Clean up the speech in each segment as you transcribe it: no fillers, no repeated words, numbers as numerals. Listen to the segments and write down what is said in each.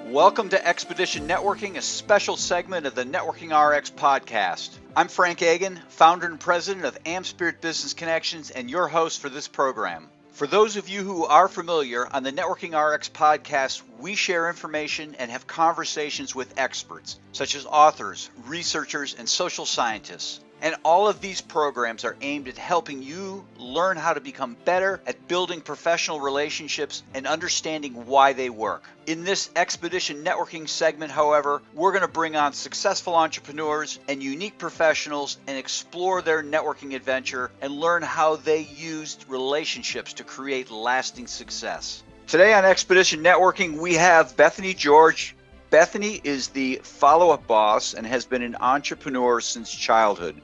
Welcome to Expedition Networking, a special segment of the Networking RX podcast. I'm Frank Agan, founder and president of AmSpirit Business Connections, and your host for this program. For those of you who are familiar, on the Networking RX podcast, we share information and have conversations with experts, such as authors, researchers, and social scientists. And all of these programs are aimed at helping you learn how to become better at building professional relationships and understanding why they work. In this Expedition Networking segment, however, we're going to bring on successful entrepreneurs and unique professionals and explore their networking adventure and learn how they used relationships to create lasting success. Today on Expedition Networking, we have Bethany George. Bethany is the follow-up boss and has been an entrepreneur since childhood.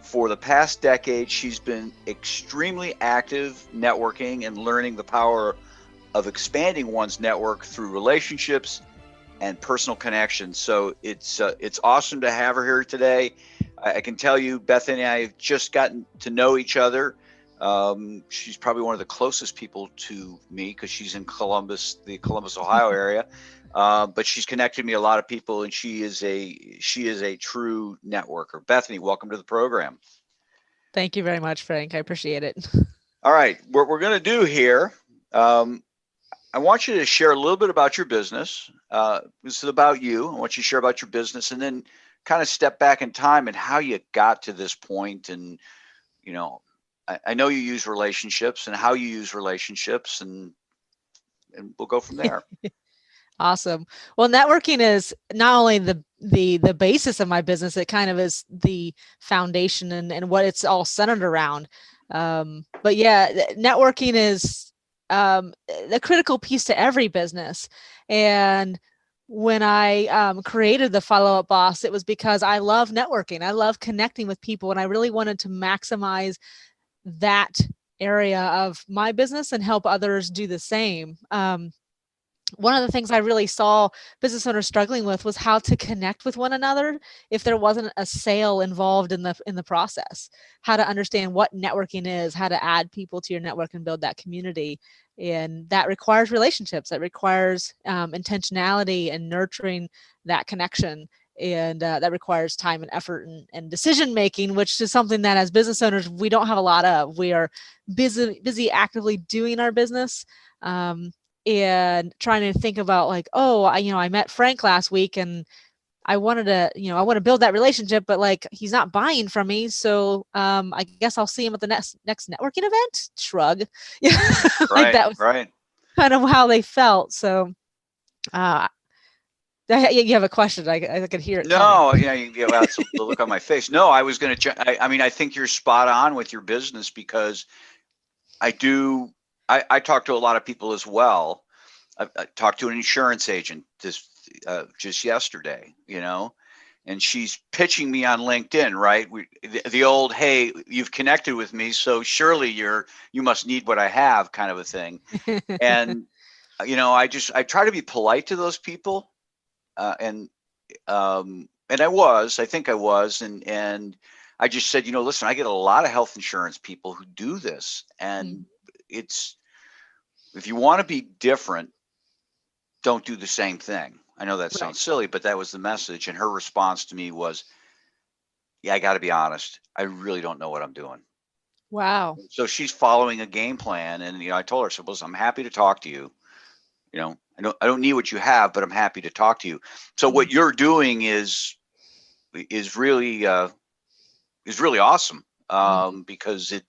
For the past decade, she's been extremely active networking and learning the power of expanding one's network through relationships and personal connections. So it's awesome to have her here today. I can tell you, Bethany and I have just gotten to know each other. She's probably one of the closest people to me because she's in Columbus, the Columbus, Ohio area. But she's connected me a lot of people, and she is a true networker. Bethany, welcome to the program. Thank you very much, Frank. I appreciate it. All right, what we're going to do here, I want you to share a little bit about your business. This is about you. I want you to share about your business, and then kind of step back in time and how you got to this point. And I know you use relationships and how you use relationships, and we'll go from there. Awesome. Well, networking is not only the basis of my business, it kind of is the foundation and what it's all centered around. But yeah, networking is a critical piece to every business. And when I created the Follow-Up Boss, it was because I love networking. I love connecting with people, and I really wanted to maximize that area of my business and help others do the same. One of the things I really saw business owners struggling with was how to connect with one another if there wasn't a sale involved in the process. How to understand what networking is, how to add people to your network and build that community. And that requires relationships. That requires intentionality and nurturing that connection. And that requires time and effort and decision making, which is something that as business owners, we don't have a lot of. We are busy actively doing our business. And trying to think about like, I met Frank last week and I wanted to, I want to build that relationship, but like, he's not buying from me. So I guess I'll see him at the next networking event. Shrug. Yeah. Like that was right. Kind of how they felt. So you have a question. I could hear it. No, you have the look on my face. No, I was going to, I think you're spot on with your business because I talk to a lot of people as well. I talked to an insurance agent just yesterday, and she's pitching me on LinkedIn, right? The old, hey, you've connected with me, so surely you must need what I have kind of a thing. And, I try to be polite to those people. And I think I was, and I just said, listen, I get a lot of health insurance people who do this, and if you want to be different, don't do the same thing. I know that sounds silly, but that was the message. And her response to me was, yeah, I got to be honest. I really don't know what I'm doing. Wow. So she's following a game plan. And, I told her, I said, listen, I'm happy to talk to you. I don't need what you have, but I'm happy to talk to you. So what you're doing is really awesome. Because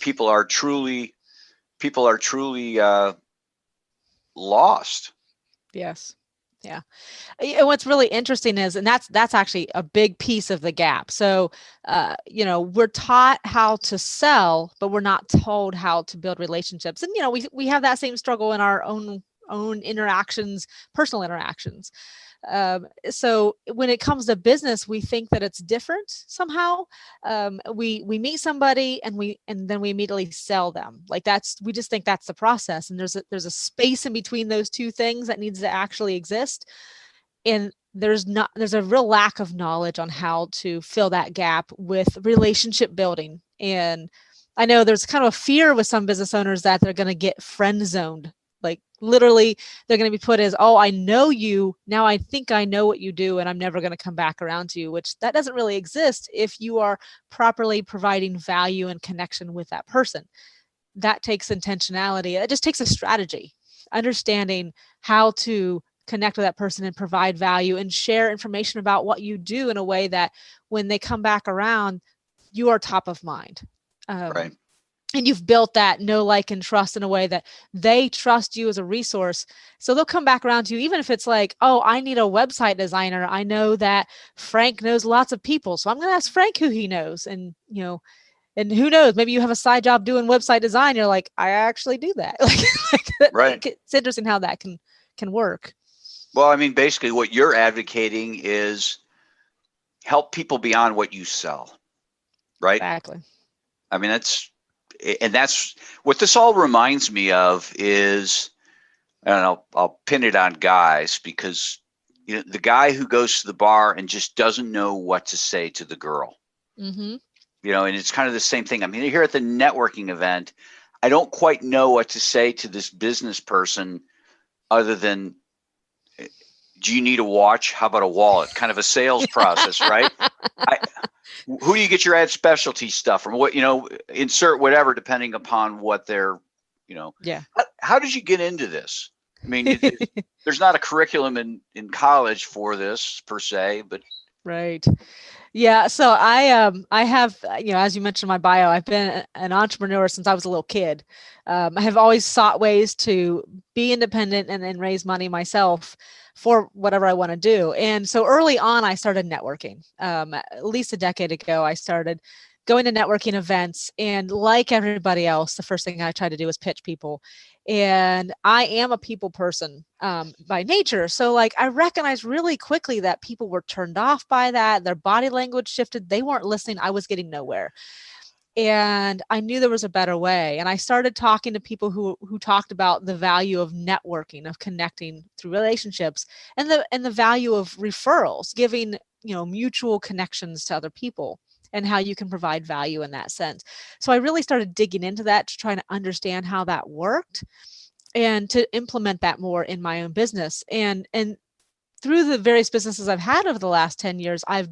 people are truly lost. Yes. Yeah. And what's really interesting is, and that's actually a big piece of the gap. So, we're taught how to sell, but we're not told how to build relationships. And, we have that same struggle in our own interactions, personal interactions. So when it comes to business, we think that it's different somehow. We meet somebody and then we immediately sell them. Like we just think that's the process. And there's a space in between those two things that needs to actually exist. And there's a real lack of knowledge on how to fill that gap with relationship building. And I know there's kind of a fear with some business owners that they're going to get friend zoned Like literally they're going to be put as, oh, I know you. Now I think I know what you do and I'm never going to come back around to you, which that doesn't really exist if you are properly providing value and connection with that person. That takes intentionality. It just takes a strategy, understanding how to connect with that person and provide value and share information about what you do in a way that when they come back around, you are top of mind. Right. And you've built that know, like, and trust in a way that they trust you as a resource. So they'll come back around to you, even if it's like, oh, I need a website designer. I know that Frank knows lots of people, so I'm going to ask Frank who he knows. And, and who knows, maybe you have a side job doing website design. You're like, I actually do that. Right. It's interesting how that can work. Well, I mean, basically what you're advocating is help people beyond what you sell. Right. Exactly. I mean, that's what this all reminds me of is, and I'll pin it on guys, because the guy who goes to the bar and just doesn't know what to say to the girl. Mm-hmm. And it's kind of the same thing. I mean, here at the networking event, I don't quite know what to say to this business person other than, do you need a watch? How about a wallet? Kind of a sales process, right? Who do you get your ad specialty stuff from? What, insert whatever, depending upon what they're, Yeah. How did you get into this? I mean, there's not a curriculum in college for this per se, but. Right. Yeah. So I have, as you mentioned in my bio, I've been an entrepreneur since I was a little kid. I have always sought ways to be independent and raise money myself for whatever I want to do. And so early on, I started networking. At least a decade ago, I started going to networking events. And like everybody else, the first thing I tried to do was pitch people. And I am a people person by nature. So I recognized really quickly that people were turned off by that. Their body language shifted. They weren't listening. I was getting nowhere. And I knew there was a better way. And I started talking to people who talked about the value of networking, of connecting through relationships, and the value of referrals, giving, mutual connections to other people, and how you can provide value in that sense. So I really started digging into that to try to understand how that worked and to implement that more in my own business. And through the various businesses I've had over the last 10 years, I've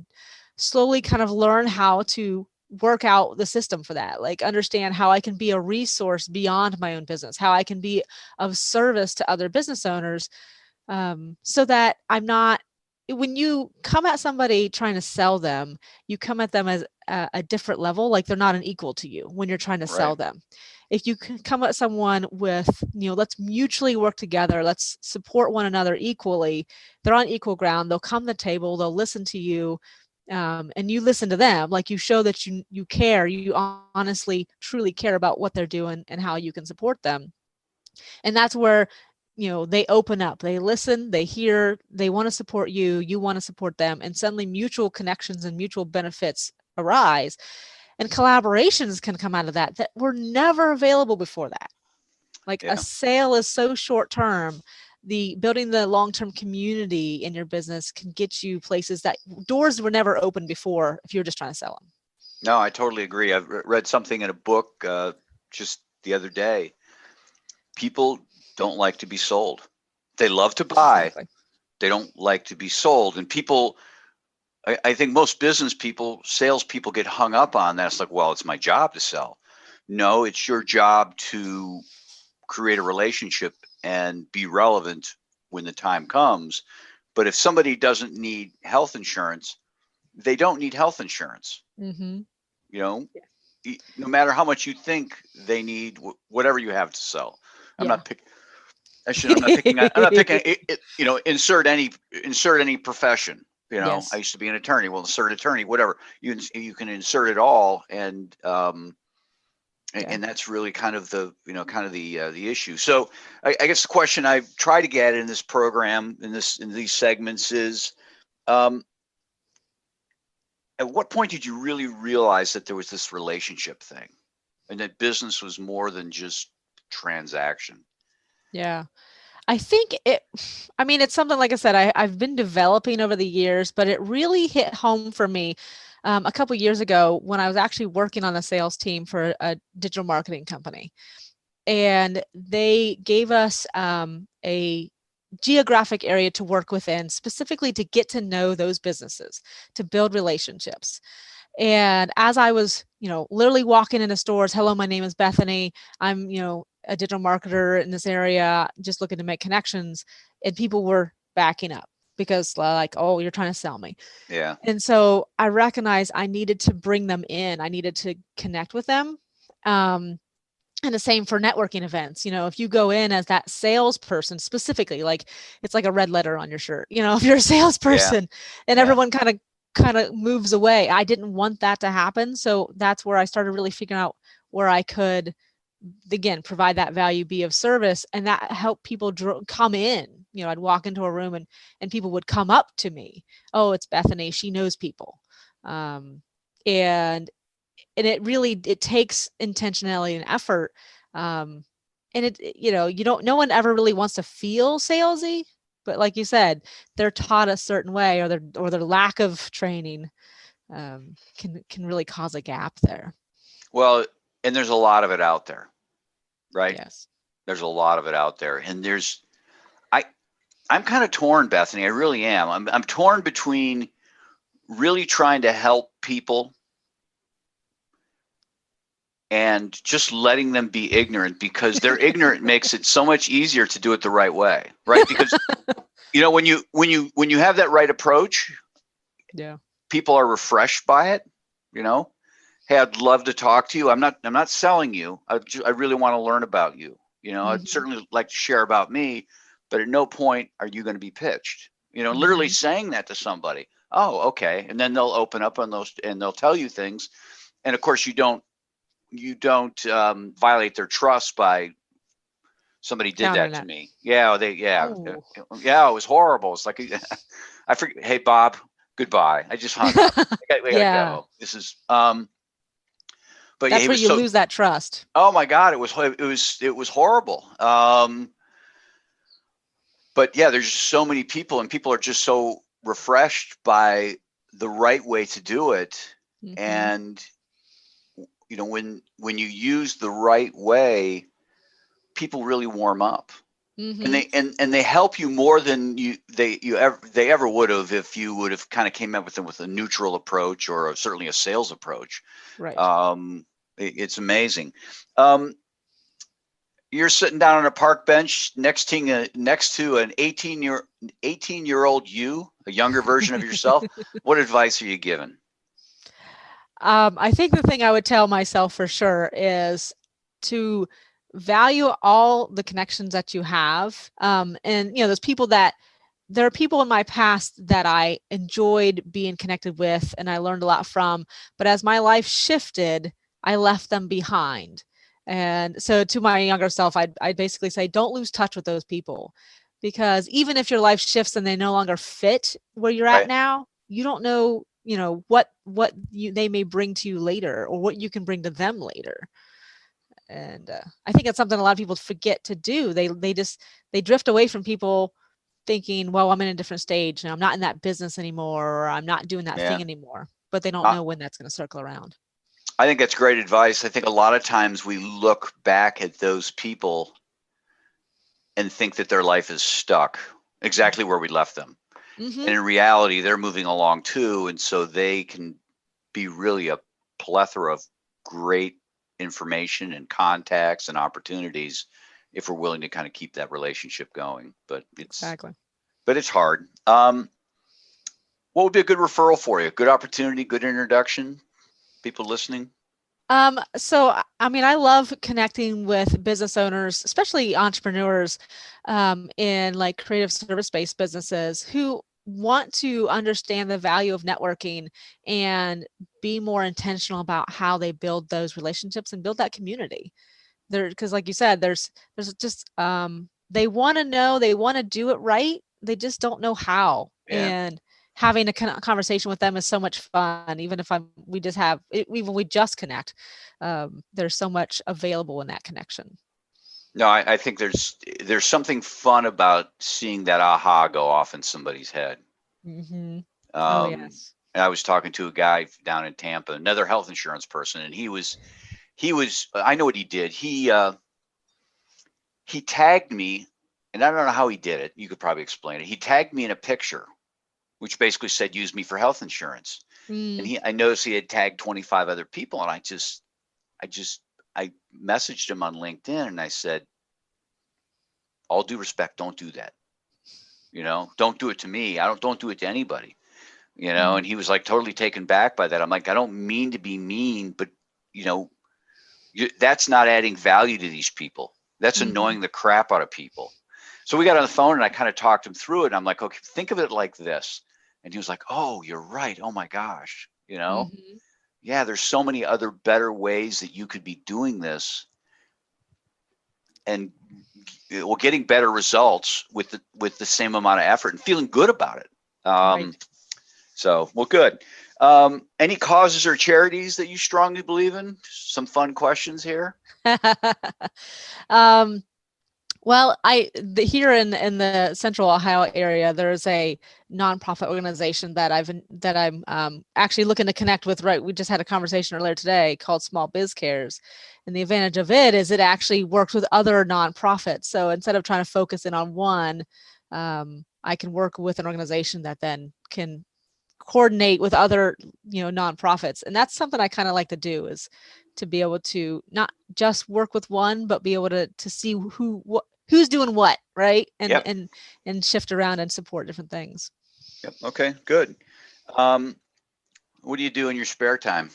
slowly kind of learned how to work out the system for that, understand how I can be a resource beyond my own business, how I can be of service to other business owners, so that I'm not, when you come at somebody trying to sell them, you come at them as a different level, like they're not an equal to you when you're trying to sell them. If you come at someone with, let's mutually work together, let's support one another equally, they're on equal ground, they'll come to the table, they'll listen to you, and you listen to them, you show that you care, you honestly, truly care about what they're doing and how you can support them. And that's where they open up, they listen, they hear, they want to support you, you want to support them, and suddenly mutual connections and mutual benefits arise, and collaborations can come out of that were never available before that. A sale is so short term. The building the long-term community in your business can get you places that doors were never open before if you're just trying to sell them. No, I totally agree. I've read something in a book just the other day. People don't like to be sold. They love to buy. Exactly. They don't like to be sold. And people, I think most business people, salespeople get hung up on that. It's like, well, it's my job to sell. No, it's your job to create a relationship and be relevant when the time comes. But if somebody doesn't need health insurance, they don't need health insurance. Mm-hmm. No matter how much you think they need, whatever you have to sell. I'm not picking. I'm not picking. I'm not picking. Insert any profession. Yes. I used to be an attorney. Well, insert attorney, whatever. You can insert it all, and that's really kind of the the issue. So I guess the question I try to get in this program, in these segments, is, at what point did you really realize that there was this relationship thing, and that business was more than just transaction? Yeah. I think it's something, like I said, I've been developing over the years, but it really hit home for me a couple of years ago when I was actually working on a sales team for a digital marketing company. and they gave us a geographic area to work within, specifically to get to know those businesses, to build relationships. And as I was, literally walking into stores, hello, my name is Bethany. I'm, a digital marketer in this area, just looking to make connections. And people were backing up because like, oh, you're trying to sell me. Yeah. And so I recognized I needed to bring them in. I needed to connect with them. And the same for networking events. If you go in as that salesperson specifically, like it's like a red letter on your shirt, if you're a salesperson and everyone kind of moves away. I didn't want that to happen. So that's where I started really figuring out where I could, again, provide that value, be of service, and that helped people come in. I'd walk into a room and people would come up to me. Oh, it's Bethany. She knows people. And it takes intentionality and effort. And no one ever really wants to feel salesy, but like you said, they're taught a certain way, or their lack of training can really cause a gap there. Well, and there's a lot of it out there, right? Yes. There's a lot of it out there, and I'm kind of torn, Bethany. I really am. I'm torn between really trying to help people and just letting them be ignorant, because they're ignorant makes it so much easier to do it the right way, right? Because when you have that right approach, people are refreshed by it. Hey, I'd love to talk to you. I'm not selling you. I really want to learn about you. I'd certainly like to share about me, but at no point are you going to be pitched. Literally saying that to somebody. Oh, okay, and then they'll open up on those and they'll tell you things, and of course you don't violate their trust by somebody did that to me. Yeah, it was horrible. It's like I forget. Hey, Bob, goodbye. I just hung up. I gotta go. This is but that's where you lose that trust. Oh my God, it was horrible. But yeah, there's just so many people, and people are just so refreshed by the right way to do it. And when you use the right way, people really warm up, and they help you more than they ever would have if you would have kind of came up with them with a neutral approach, or certainly a sales approach. Right. It's amazing. You're sitting down on a park bench next to an 18-year-old you, a younger version of yourself. What advice are you given? I think the thing I would tell myself for sure is to value all the connections that you have. And there's people there are people in my past that I enjoyed being connected with and I learned a lot from, but as my life shifted, I left them behind. And so to my younger self, I'd basically say, don't lose touch with those people, because even if your life shifts and they no longer fit where you're at now, you don't know, what they may bring to you later, or what you can bring to them later. And I think it's something a lot of people forget to do. They drift away from people thinking, well, I'm in a different stage and I'm not in that business anymore, or I'm not doing that thing anymore, but they don't know when that's going to circle around. I think that's great advice. I think a lot of times we look back at those people and think that their life is stuck exactly where we left them. And in reality, they're moving along too. And so they can be really a plethora of great information and contacts and opportunities if we're willing to kind of keep that relationship going. But it's hard. What would be a good referral for you? Good opportunity, good introduction? People listening? So, I love connecting with business owners, especially entrepreneurs, in like creative service-based businesses who want to understand the value of networking and be more intentional about how they build those relationships and build that community. Because like you said, there's just, they want to know, they want to do it right. They just don't know how. And having a conversation with them is so much fun. Even if we just connect, there's so much available in that connection. No, I think there's something fun about seeing that aha go off in somebody's head. Oh yes. And I was talking to a guy down in Tampa, another health insurance person, and he was I know what he did. He he tagged me, and I don't know how he did it. You could probably explain it. He tagged me in a picture, which basically said, use me for health insurance. And I noticed he had tagged 25 other people. And I messaged him on LinkedIn and I said, all due respect, don't do that. Don't do it to me. Don't do it to anybody, and he was like totally taken back by that. I'm like, I don't mean to be mean, but that's not adding value to these people. That's annoying the crap out of people. So we got on the phone and I kind of talked him through it. And I'm like, okay, think of it like this. And he was like, oh, you're right. Oh my gosh. Yeah, there's so many other better ways that you could be doing this. And getting better results with the same amount of effort and feeling good about it. Right. So, well, good. Any causes or charities that you strongly believe in? Some fun questions here. Well, here in the Central Ohio area, there's a nonprofit organization that I'm actually looking to connect with. Right, we just had a conversation earlier today called Small Biz Cares, and the advantage of it is it actually works with other nonprofits. So instead of trying to focus in on one, I can work with an organization that then can coordinate with other nonprofits, and that's something I kind of like to do, is to be able to not just work with one, but be able to see who's doing what, right? And and shift around and support different things. Yep. Okay, good. What do you do in your spare time?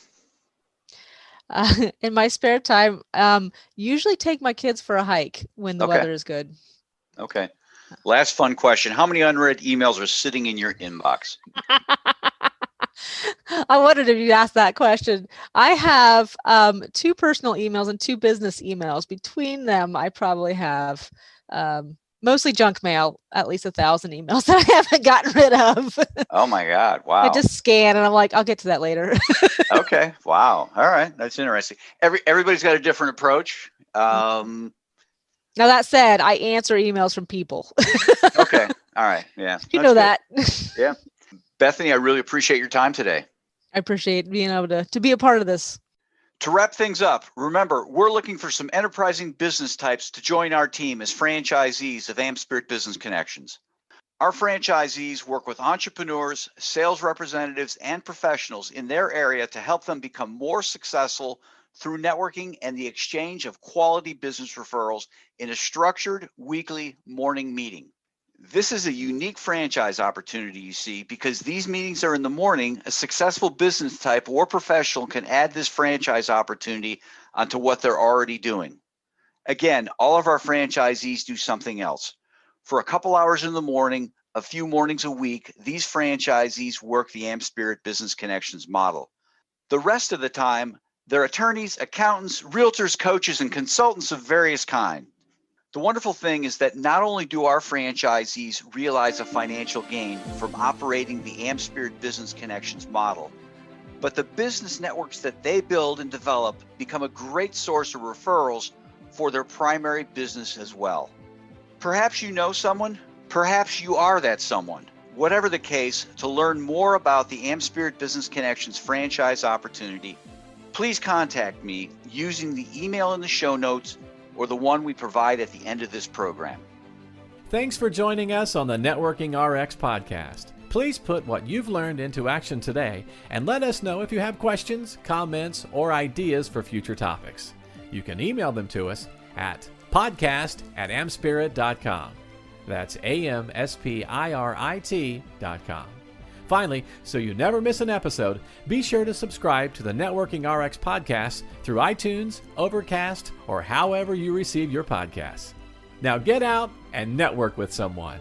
In my spare time, usually take my kids for a hike when the weather is good. Okay. Last fun question. How many unread emails are sitting in your inbox? I wondered if you asked that question. I have 2 personal emails and 2 business emails. Between them, I probably have mostly junk mail, at least 1,000 emails that I haven't gotten rid of. Oh my God. Wow. I just scan and I'm like, I'll get to that later. Okay. Wow. All right. That's interesting. Everybody's got a different approach. Now that said, I answer emails from people. Okay. All right. Yeah. You know that. Yeah. Bethany, I really appreciate your time today. I appreciate being able to be a part of this. To wrap things up, remember, we're looking for some enterprising business types to join our team as franchisees of AmSpirit Business Connections. Our franchisees work with entrepreneurs, sales representatives, and professionals in their area to help them become more successful through networking and the exchange of quality business referrals in a structured weekly morning meeting. This is a unique franchise opportunity, you see, because these meetings are in the morning. A successful business type or professional can add this franchise opportunity onto what they're already doing. Again, all of our franchisees do something else. For a couple hours in the morning, a few mornings a week, these franchisees work the AmSpirit Business Connections model. The rest of the time, they're attorneys, accountants, realtors, coaches, and consultants of various kinds. The wonderful thing is that not only do our franchisees realize a financial gain from operating the AmSpirit Business Connections model, but the business networks that they build and develop become a great source of referrals for their primary business as well. Perhaps you know someone, perhaps you are that someone. Whatever the case, to learn more about the AmSpirit Business Connections franchise opportunity, please contact me using the email in the show notes or the one we provide at the end of this program. Thanks for joining us on the Networking RX podcast. Please put what you've learned into action today and let us know if you have questions, comments, or ideas for future topics. You can email them to us at podcast@amspirit.com. That's AmSpirit.com. Finally, so you never miss an episode, be sure to subscribe to the Networking RX podcast through iTunes, Overcast, or however you receive your podcasts. Now get out and network with someone.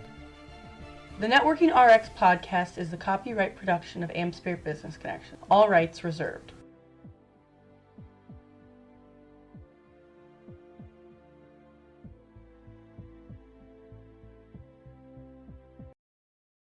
The Networking RX podcast is the copyright production of AmSpirit Business Connection. All rights reserved.